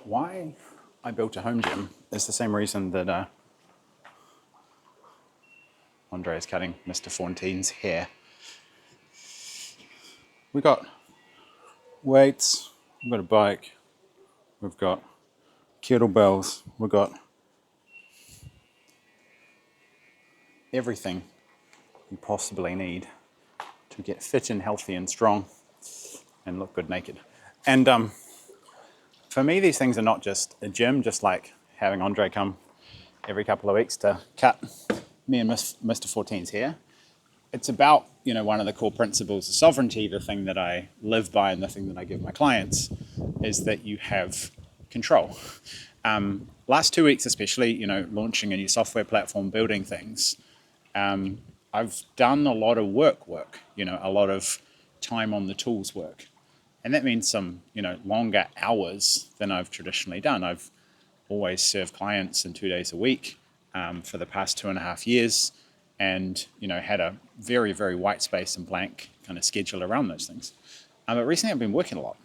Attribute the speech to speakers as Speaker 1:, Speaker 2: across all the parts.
Speaker 1: Why I built a home gym is the same reason that Andre is cutting Mr. Fontaine's hair. We got weights, we've got a bike, we've got kettlebells, we've got everything you possibly need to get fit and healthy and strong and look good naked. And for me, these things are not just a gym, just like having Andre come every couple of weeks to cut me and Mr. Fontaine's hair. It's about, one of the core principles of sovereignty, the thing that I live by and the thing that I give my clients is that you have control. Last 2 weeks especially, launching a new software platform, building things, I've done a lot of work, a lot of time on the tools work. And that means some, longer hours than I've traditionally done. I've always served clients in 2 days a week for the past 2.5 years and, had a very, very white space and blank kind of schedule around those things. But recently I've been working a lot.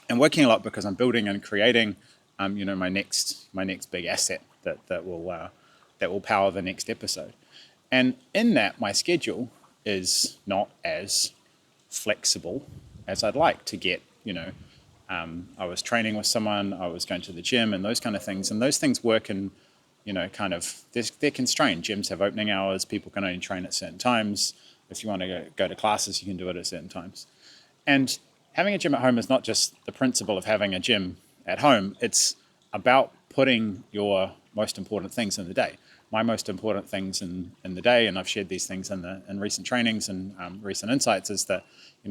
Speaker 1: And working a lot because I'm building and creating, my next big asset that will power the next episode. And in that, my schedule is not as flexible as I'd like to get. I was training with someone, I was going to the gym and those kind of things. And those things work in, they're constrained. Gyms have opening hours, people can only train at certain times. If you want to go to classes, you can do it at certain times. And having a gym at home is not just the principle of having a gym at home, it's about putting your most important things in the day. My most important things in the day, and I've shared these things in recent trainings and recent insights, is that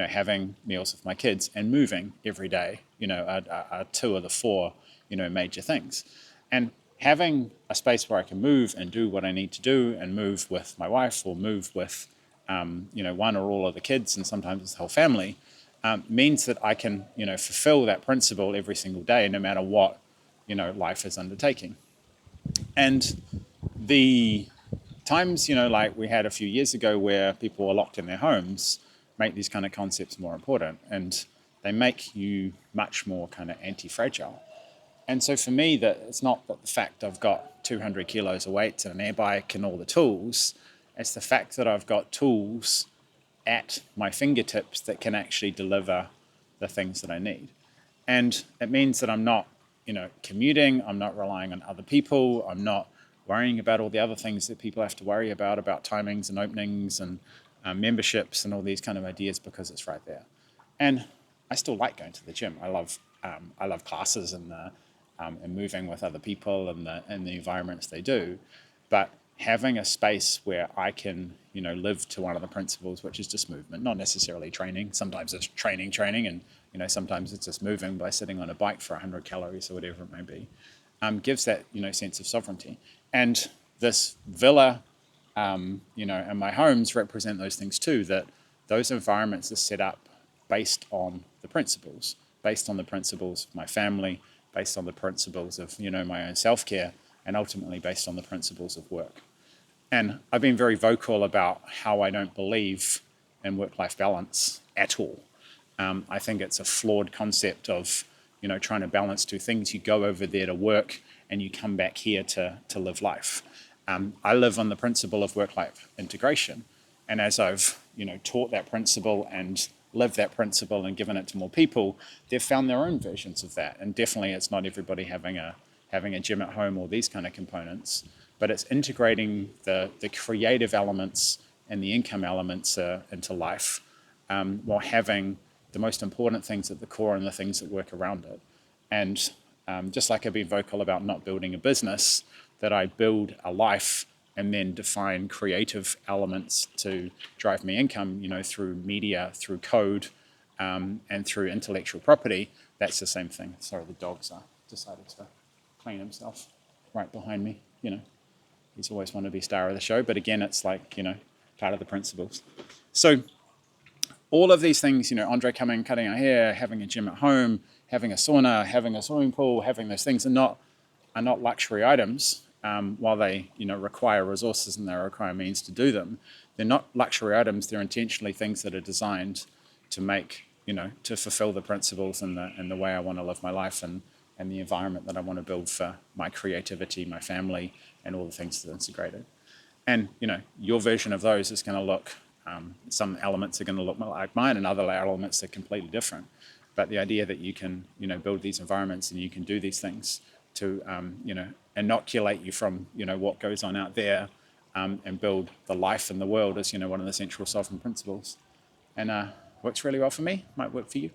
Speaker 1: having meals with my kids and moving every day, are two of the four major things. And having a space where I can move and do what I need to do, and move with my wife or move with one or all of the kids, and sometimes it's the whole family, means that I can fulfill that principle every single day, no matter what life is undertaking. And the times, like we had a few years ago where people were locked in their homes, make these kind of concepts more important, and they make you much more kind of anti-fragile. And so for me, that it's not that the fact I've got 200 kilos of weights and an air bike and all the tools, it's the fact that I've got tools at my fingertips that can actually deliver the things that I need. And it means that I'm not, commuting, I'm not relying on other people, I'm not worrying about all the other things that people have to worry about timings and openings and memberships and all these kind of ideas, because it's right there. And I still like going to the gym. I love classes and moving with other people and the environments they do. But having a space where I can, live to one of the principles, which is just movement, not necessarily training. Sometimes it's training, and, sometimes it's just moving by sitting on a bike for 100 calories or whatever it may be, gives that, sense of sovereignty. And this villa, and my homes represent those things too, that those environments are set up based on the principles of my family, based on the principles of, my own self-care, and ultimately based on the principles of work. And I've been very vocal about how I don't believe in work-life balance at all. I think it's a flawed concept of, trying to balance two things. You go over there to work and you come back here to live life. I live on the principle of work-life integration. And as I've, taught that principle and lived that principle and given it to more people, they've found their own versions of that. And definitely it's not everybody having a gym at home or these kind of components, but it's integrating the creative elements and the income elements into life, while having the most important things at the core and the things that work around it. And just like I've been vocal about not building a business, that I build a life and then define creative elements to drive me income, through media, through code, and through intellectual property. That's the same thing. Sorry, the dog's decided to clean himself right behind me. He's always wanted to be star of the show, but again, it's like, part of the principles. So all of these things, Andre coming, cutting our hair, having a gym at home, having a sauna, having a swimming pool, having those things are not luxury items. While they, require resources and they require means to do them, they're not luxury items. They're intentionally things that are designed to make, to fulfill the principles and the way I want to live my life, and and the environment that I want to build for my creativity, my family, and all the things that are integrated. And your version of those is going to look, some elements are going to look like mine, and other elements are completely different. But the idea that you can, build these environments and you can do these things to, inoculate you from, what goes on out there, and build the life in the world is, one of the central sovereign principles. And works really well for me, might work for you.